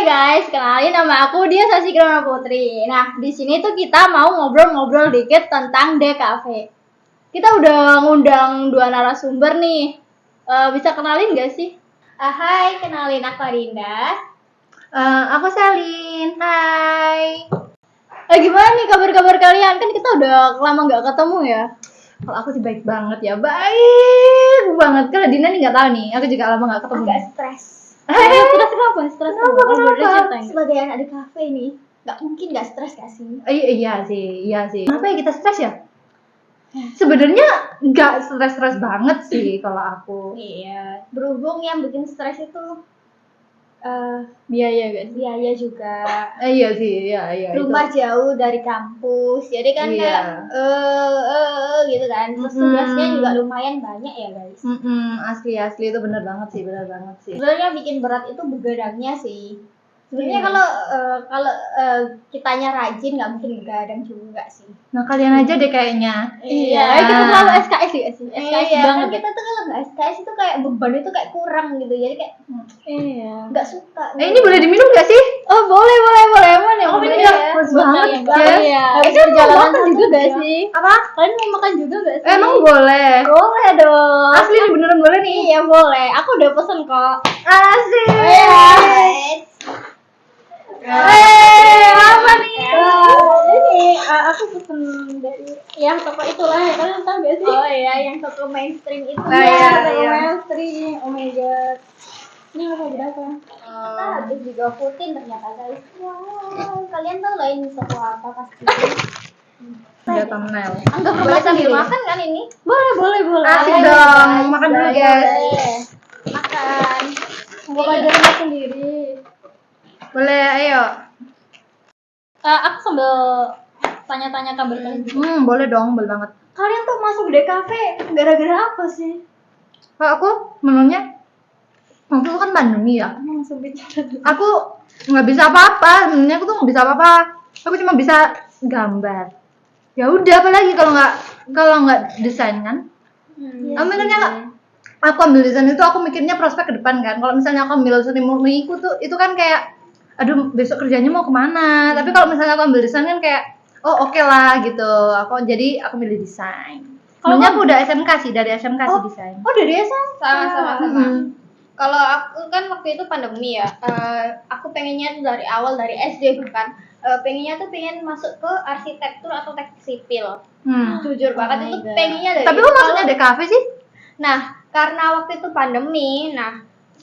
Hai guys, kenalin nama aku Dia Sasikirana Putri. Nah, di sini tuh kita mau ngobrol-ngobrol dikit tentang DKV. Kita udah ngundang 2 narasumber nih. Bisa kenalin gak sih? Hai, kenalin aku Arinda. Aku Selin. Hai. Gimana nih kabar-kabar kalian? Kan kita udah lama gak ketemu ya. Kalau aku sih baik banget ya, baik banget. Kalau Dina nih nggak tahu nih, aku juga lama nggak ketemu. Agak stres. Stres kenapa? Stres Kenapa? Sebagai anak di kafe nih, nggak mungkin nggak stres gak sih? Iya sih. Kenapa ya kita stres ya? Sebenarnya nggak stres banget sih kalau aku. Iya, berhubung yang bikin stres itu biaya gak sih? Biaya juga. Iya sih, iya. Rumah itu. jauh dari kampus, jadi kan Iya. kayak gitu kan. Terus tugasnya juga lumayan banyak ya guys. Asli itu benar banget sih. Sebenarnya bikin berat itu begadangnya sih. Sebenarnya Iya. kalau kitanya rajin nggak mungkin begadang juga sih. Nah kalian aja deh kayaknya. Iya, kita terlalu SKS ya sih. SKS Iya, banget. Kan kita tuh kalau nggak SKS itu kayak beban itu kayak kurang gitu. Jadi kayak nggak suka. Ini boleh diminum nggak sih? Oh boleh. Emang ya. Oh, ini ya, bagus banget, Jess. Iya. Habis Habis mau perjalanan makan juga juga gak ya? sih? Apa? Kalian mau makan juga gak sih? Emang boleh? Boleh dong. Asli nih beneran boleh nih. Iya boleh. Aku udah pesen kok. Asik. Apa nih? Ini aku pesen dari yang toko itulah. Kalian tahu gak sih? Oh iya, yang toko mainstream itu. Iya. Mainstream. Oh my god. Ini apa berapa? Kita habis di GoFoodin ternyata guys. Wow, kalian tahu lah ini toko apa pasti. Udah thumbnail. Anggap Boleh sambil sendiri. makan kan ini? Boleh. Asik Ayo, dong. guys. Makan dulu, Ayo, guys. boleh. Makan. Anggap aja rumah sendiri. Boleh, ayo. Aku sambil tanya-tanya kabar kalian. Boleh dong, boleh banget. Kalian tuh masuk DKV gara-gara apa sih? Kalau aku menunya waktu itu kan pandemi ya. Langsung bicara. Aku nggak bisa apa-apa. Sebenarnya aku tuh nggak bisa apa-apa. Aku cuma bisa gambar. Ya udah, apalagi kalau nggak desain kan? Aku mikirnya aku ambil desain itu aku mikirnya prospek ke depan kan. Kalau misalnya aku ambil seni murni itu kan kayak aduh besok kerjanya mau kemana. Tapi kalau misalnya aku ambil desain kan kayak oh oke lah gitu. Aku milih desain. Sebenarnya aku udah SMK sih, dari SMK sih desain. Oh dari SMP? Sama. Mm. Kalau aku kan waktu itu pandemi ya, aku pengennya tuh dari awal dari SD bahkan pengennya tuh pengen masuk ke arsitektur atau teknik sipil. Jujur banget itu pengennya dari. Tapi kok maksudnya DKV sih? Nah, karena waktu itu pandemi,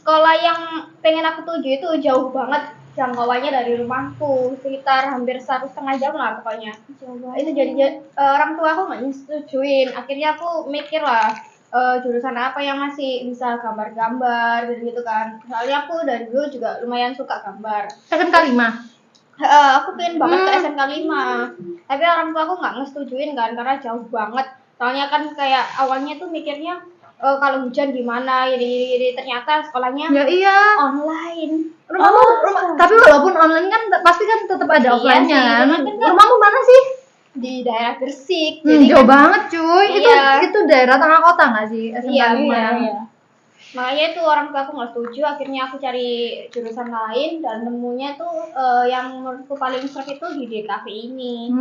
sekolah yang pengen aku tuju itu jauh banget jangkauannya dari rumahku, sekitar hampir 1,5 jam lah pokoknya. Itu jadi orang tua aku nggak nyetujuin. Akhirnya aku mikir lah jurusan apa yang masih bisa gambar-gambar gitu kan. Soalnya aku dari dulu juga lumayan suka gambar. SMK 5. Aku pengen banget ke SMK 5. Tapi orang tua aku nggak ngesetujuin kan karena jauh banget. Soalnya kan kayak awalnya tuh mikirnya kalau hujan gimana, jadi ternyata sekolahnya Ya iya. online. Tapi walaupun online kan pasti kan tetap ada Iya offline-nya sih, kan. cuman kan Rumahmu mana sih? di daerah Gresik. Jauh banget cuy. Iya. Itu daerah tengah kota nggak sih? SMK Iya. 5? Makanya itu orang tua aku nggak setuju. Akhirnya aku cari jurusan lain dan nemunya tuh yang menurutku paling seru itu di DKV ini.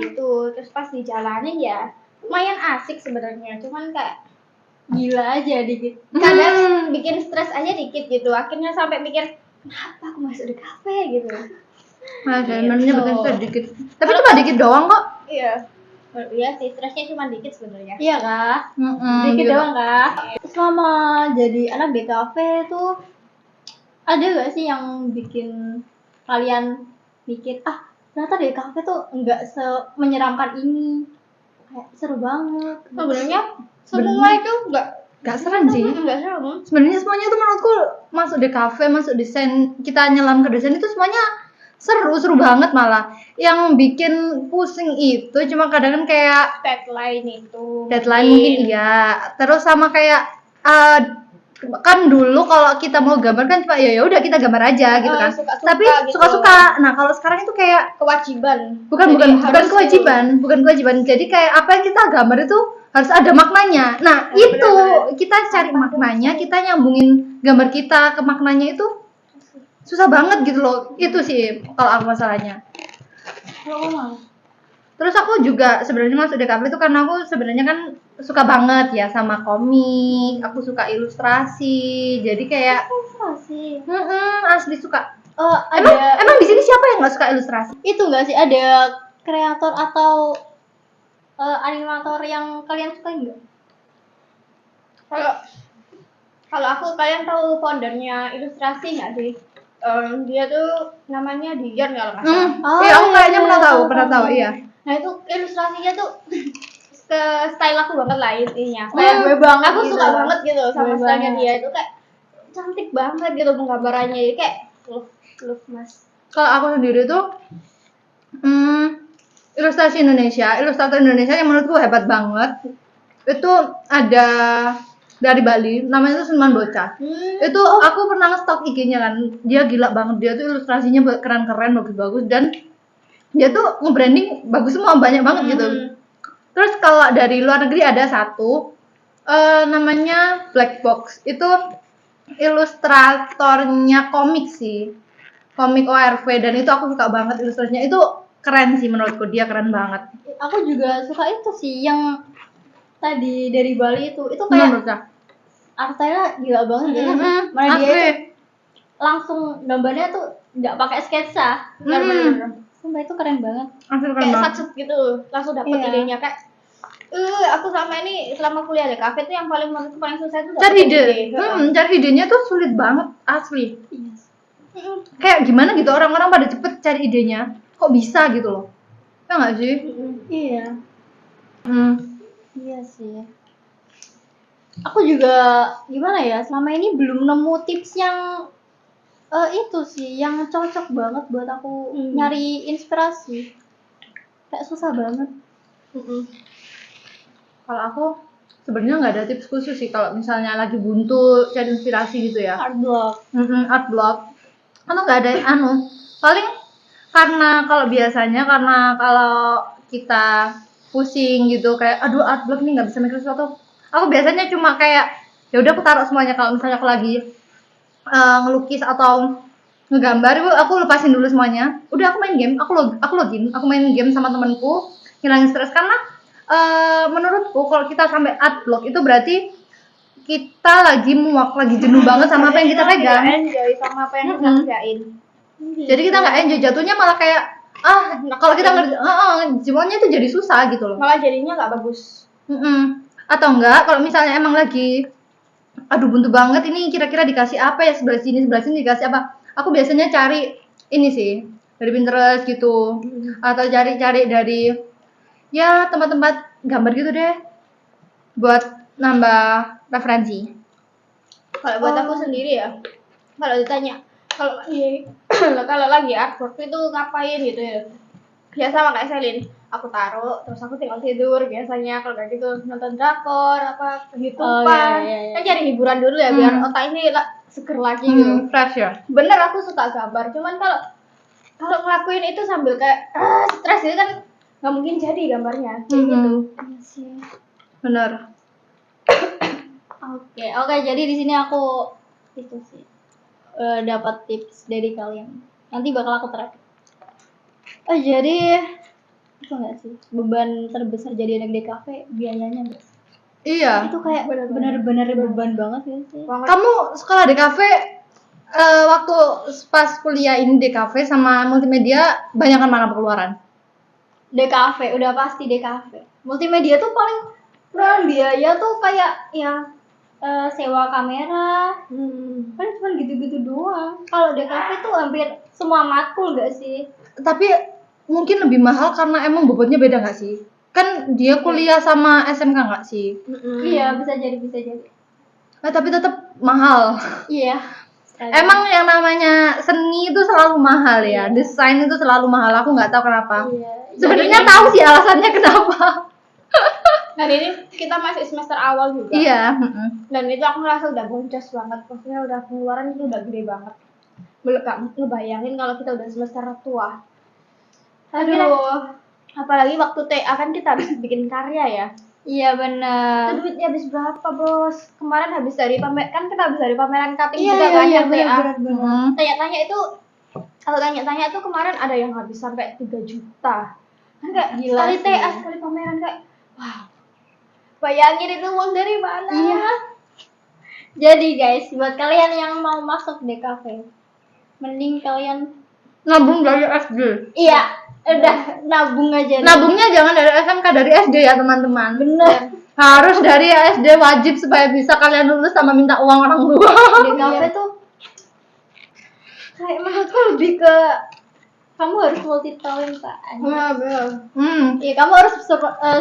Itu terus pas dijalanin ya lumayan asik sebenarnya. Cuman kayak gila aja dikit. Kadang bikin stres aja dikit gitu. Akhirnya sampai mikir kenapa aku masuk DKV gitu. Nah, sebenarnya bikin stres dikit. Tapi cuma dikit doang kok. Iya. Iya sih, stresnya cuma dikit sebenarnya. Iya kah? Dikit Gitu. doang kah? Selama jadi anak DKV tuh ada gak sih yang bikin kalian mikir ternyata DKV tuh enggak menyeramkan ini, kayak seru banget. Sebenarnya semua itu Gak serem sih. enggak seru. Sebenarnya semuanya tuh menurutku masuk desain, masuk desain, kita nyelam ke desain itu semuanya seru banget malah. Yang bikin pusing itu cuma kadang kan kayak deadline mungkin iya. Terus sama kayak kan dulu kalau kita mau gambar kan cuma ya udah kita gambar aja gitu kan. Tapi suka-suka. Nah, kalau sekarang itu kayak Kewajiban. bukan kewajiban. Jadi kayak apa yang kita gambar itu harus ada maknanya. Nah, itu kita cari maknanya, kita nyambungin gambar kita ke maknanya itu susah banget gitu loh. Itu sih kalau aku masalahnya. Kalau mau. Terus aku juga sebenarnya masuk DKV itu karena aku sebenarnya kan suka banget ya sama komik, aku suka ilustrasi. Jadi kayak Ilustrasi. asli suka. Ada Emang di sini siapa yang nggak suka ilustrasi? itu nggak sih, ada kreator atau animator yang kalian suka nggak? Kalau kalau aku, kalian tahu foundernya ilustrasi nggak sih? Dia tuh namanya Dian kalau nggak salah. Iya, aku kayaknya pernah tahu, iya. Nah itu ilustrasinya tuh ke style aku banget lah intinya. Kayak gue banget. Aku gitu. suka banget gitu sama Gue stylenya banget. dia itu kayak cantik banget gitu penggambarannya. Jadi kayak look mas. Kalau aku sendiri tuh ilustrasi Indonesia, ilustrator Indonesia yang menurutku hebat banget. Itu ada dari Bali, namanya tuh Sunan Bocah. Itu aku pernah nge-stalk IG-nya kan. Dia gila banget, dia tuh ilustrasinya keren-keren, bagus-bagus dan dia tuh nge-branding bagus semua, banyak banget gitu. Terus kalau dari luar negeri ada satu namanya Black Box. Itu ilustratornya komik sih. Komik ORV dan itu aku suka banget ilustrasinya. Itu keren sih menurutku, dia keren banget. Aku juga suka itu sih yang tadi dari Bali itu Sunan kayak Bocah. artnya gila banget gitu. Mana dia Asli. itu langsung gambarnya tuh nggak pakai sketsa, bener-bener. Sumpah itu keren banget. Asli keren Kayak banget. satu gitu, langsung dapet Iya. idenya kayak. Aku selama kuliah di kafe tuh yang menurutku paling susah itu Cari dapetin ide. Cari idenya tuh sulit banget, asli. Yes. Kayak gimana gitu orang-orang pada cepet cari idenya. Kok bisa gitu loh. Ya nggak sih? Iya. Iya sih. Aku juga gimana ya, selama ini belum nemu tips yang itu sih yang cocok banget buat aku nyari inspirasi. Kayak susah banget. Kalau aku sebenarnya nggak ada tips khusus sih kalau misalnya lagi buntu cari inspirasi gitu ya. Art block. Art block. Atau nggak ada paling karena kalau biasanya karena kalau kita pusing gitu kayak aduh art block nih nggak bisa mikir sesuatu. Aku biasanya cuma kayak ya udah aku taruh semuanya kalau misalnya aku lagi ngelukis atau ngegambar aku lepasin dulu semuanya. Udah aku main game, aku login, aku main game sama temanku, ngilangin stres karena menurutku kalau kita sampai art block itu berarti kita lagi muak, lagi jenuh banget sama apa yang kita pegang. Enjoy sama apa yang kita kerjain. Jadi kita nggak enjoy, jatuhnya malah kayak kalau kita semuanya itu jadi susah gitu loh. Malah jadinya nggak bagus. Atau enggak kalau misalnya emang lagi aduh buntu banget ini kira-kira dikasih apa ya sebelah sini dikasih apa, aku biasanya cari ini sih dari Pinterest gitu atau cari-cari dari ya tempat-tempat gambar gitu deh buat nambah referensi. Kalau buat aku sendiri ya, kalau ditanya kalau kalau lagi artwork itu ngapain gitu ya, biasa sama kayak Selin, aku taruh terus aku tinggal tidur biasanya. Kalau kayak gitu nonton drakor apa YouTubean, kan cari hiburan dulu ya biar otak ini seger lagi gitu. Fresh ya. Bener aku suka gambar, cuman kalau ngelakuin itu sambil kayak stres itu kan nggak mungkin jadi gambarnya kayak gitu. Iya sih. Bener. Oke, jadi di sini aku itu sih dapat tips dari kalian. Nanti bakal aku terapin. Jadi itu nggak sih beban terbesar jadi anak DKV biayanya nggak sih? Iya. Itu kayak bener-bener beban banget ya sih. Kamu sekolah di kafe waktu pas kuliah ini di kafe sama multimedia banyakan mana pengeluaran? DKV udah pasti DKV. Multimedia tuh paling biaya tuh kayak ya sewa kamera, kan cuma gitu-gitu doang. Kalau DKV tuh hampir semua matkul gak sih? Tapi mungkin lebih mahal karena emang bobotnya beda nggak sih? Kan dia kuliah sama SMK nggak sih? Iya, bisa jadi. Tapi tetap mahal. Iya. Emang yang namanya seni itu selalu mahal ya, desain itu selalu mahal. Aku nggak tahu kenapa. Iya. Sebenarnya tahu sih alasannya kenapa. Dan ini kita masih semester awal juga. Iya. Dan itu aku ngerasa udah boncos banget. Maksudnya udah pengeluaran itu udah gede banget. Belum gak ngebayangin kalau kita udah semester tua. Aduh. Apalagi waktu TA kan kita harus bikin karya ya. Iya benar. Itu duitnya habis berapa, Bos? Kemarin habis dari kan kita habis dari pameran cutting juga kan yang TA. Tanya-tanya itu kalau tanya-tanya itu kemarin ada yang habis sampai 3 juta. Enggak, Gila sekali sih. TA, sekali pameran kayak wow. Bayangin itu uang dari mana? Iya. Jadi guys, buat kalian yang mau masuk DKV, mending kalian Nabung dari SD. iya, udah nabung aja. Nabungnya jangan dari SMK, dari SD ya teman-teman. Bener. Harus dari SD, wajib supaya bisa kalian lulus sama minta uang orang tua. DKV tuh kayak menurutku lebih ke kamu harus multi talenta. Iya, kamu harus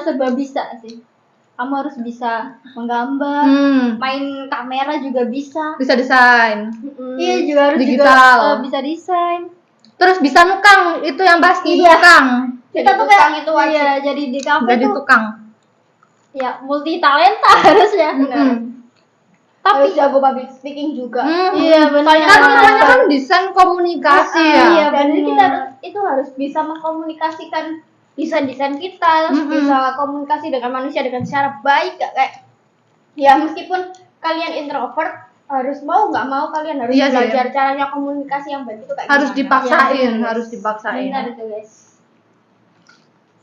serba bisa sih. Kamu harus bisa menggambar, main kamera juga bisa. Bisa desain. Iya, juga harus Digital. juga bisa desain. Terus bisa nukang, itu yang pasti. Iya. Tukang. Kita tuh kayak itu wajib. Iya, jadi di kafe Jadi tuh tukang. ya multi talenta harusnya. Tapi jago public speaking juga. Iya, benar. Kan namanya kan desain komunikasi ya. Iya, jadi kita itu harus bisa mengkomunikasikan desain-desain kita, terus bisa komunikasi dengan manusia dengan secara baik, gak kayak ya meskipun kalian introvert harus mau nggak mau kalian harus belajar caranya komunikasi yang baik itu kayak harus gimana. dipaksain, harus dipaksain. Benar itu guys.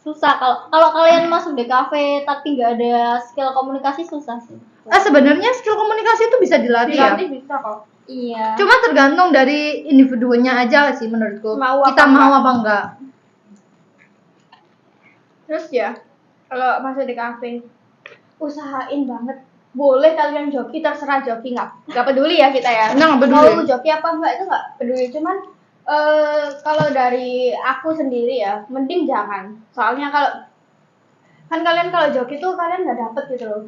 Susah kalau kalian masuk DKV tapi nggak ada skill komunikasi susah sih. Sebenarnya skill komunikasi itu bisa dilatih ya. Bisa kok. Iya. Cuma tergantung dari individunya aja sih menurutku. Kita mau apa enggak. Terus ya, kalau masuk DKV usahain banget. Boleh kalian joki, terserah joki, nggak peduli ya kita ya. Nggak peduli. Mau joki apa enggak itu nggak peduli. Cuman kalau dari aku sendiri ya, mending jangan. Soalnya kan kalian kalau joki tuh kalian nggak dapet gitu loh.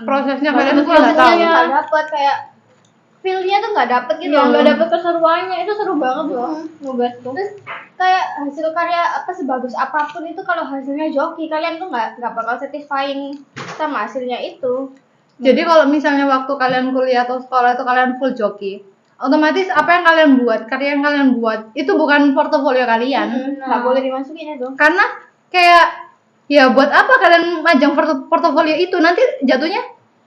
Prosesnya kalian tuh nggak tahu. Nggak dapet kayak feel-nya tuh nggak dapet gitu. Nggak dapet keseruannya, itu seru banget loh nugas tuh. Terus kayak hasil karya apa sebagus apapun itu kalau hasilnya joki kalian tuh nggak bakal satisfying sama hasilnya itu. Jadi kalau misalnya waktu kalian kuliah atau sekolah itu kalian full joki, otomatis apa yang kalian buat, karya yang kalian buat itu bukan portofolio kalian. Nggak boleh dimasukin itu. Karena kayak ya buat apa kalian majang portofolio itu, nanti jatuhnya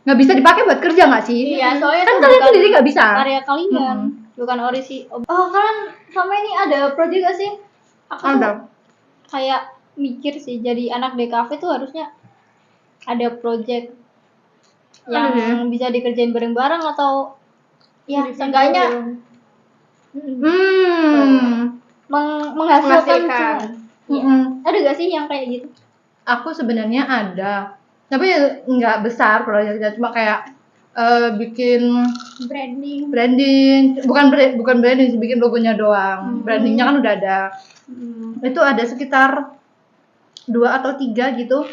nggak bisa dipakai buat kerja nggak sih? Iya, soalnya kan kalian sendiri nggak bisa. Karya kalian, bukan orisi. Oh, kalian sama ini ada project gak sih? Aku tuh kayak mikir sih, jadi anak DKV tuh harusnya ada project yang bisa dikerjain bareng-bareng atau ya seenggaknya menghasilkan. Ada gak sih yang kayak gitu? Aku sebenarnya ada, tapi nggak besar proyeknya, cuma kayak bikin branding, bukan branding sih, bikin logonya doang. Brandingnya kan udah ada. Itu ada sekitar 2 atau 3 gitu.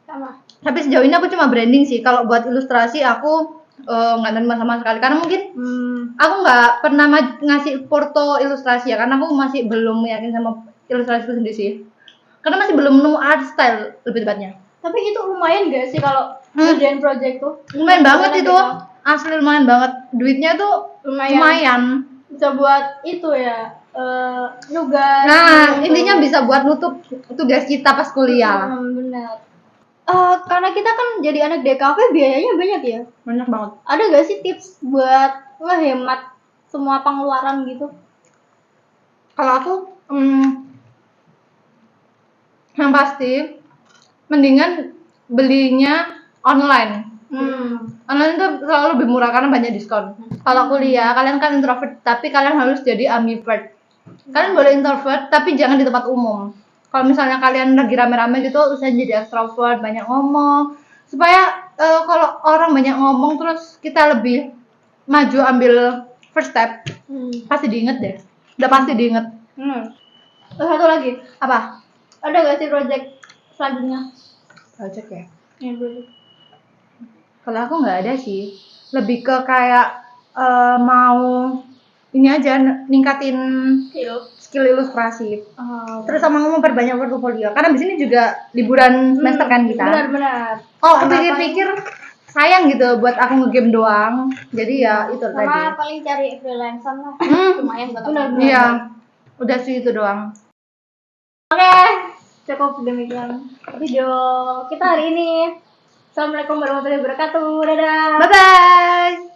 Sama. Tapi sejauh ini aku cuma branding sih. Kalau buat ilustrasi aku nggak nerima sama sekali, karena mungkin aku nggak pernah ngasih porto ilustrasi ya, karena aku masih belum yakin sama ilustrasiku sendiri sih, karena masih belum nemu art style lebih tepatnya. Tapi itu lumayan gak sih kalau kerjain project tuh? Lumayan banget itu, asli lumayan banget. Duitnya tuh lumayan. Bisa buat itu ya, nugas. Nah, intinya bisa buat nutup tugas kita pas kuliah. Benar. Karena kita kan jadi anak DKV biayanya banyak ya? Banyak banget. Ada gak sih tips buat ngehemat semua pengeluaran gitu? Kalau aku yang pasti mendingan belinya online. Online itu selalu lebih murah karena banyak diskon. Kalau kuliah, kalian kan introvert, tapi kalian harus jadi ambivert. Kalian boleh introvert, tapi jangan di tempat umum. Kalau misalnya kalian lagi rame-rame gitu, usahain jadi extrovert, banyak ngomong. Supaya kalau orang banyak ngomong, terus kita lebih maju ambil first step. Pasti diinget deh. Udah pasti diinget. Satu lagi. Apa? Ada gak sih project selanjutnya? Project ya? Project. Kalau aku nggak ada sih. Lebih ke kayak mau ini aja, ningkatin skill ilustrasi. Terus sama memperbanyak portofolio. Karena di sini juga liburan semester kan kita. Benar. Oh, pikir-pikir sayang gitu buat aku ngegame doang. Jadi ya itu tadi. Sama paling cari freelancer lah. Lumayan banget. Iya. Udah sih itu doang. Oke. cukup demikian video kita hari ini. Assalamualaikum warahmatullahi wabarakatuh. Dadah. Bye bye.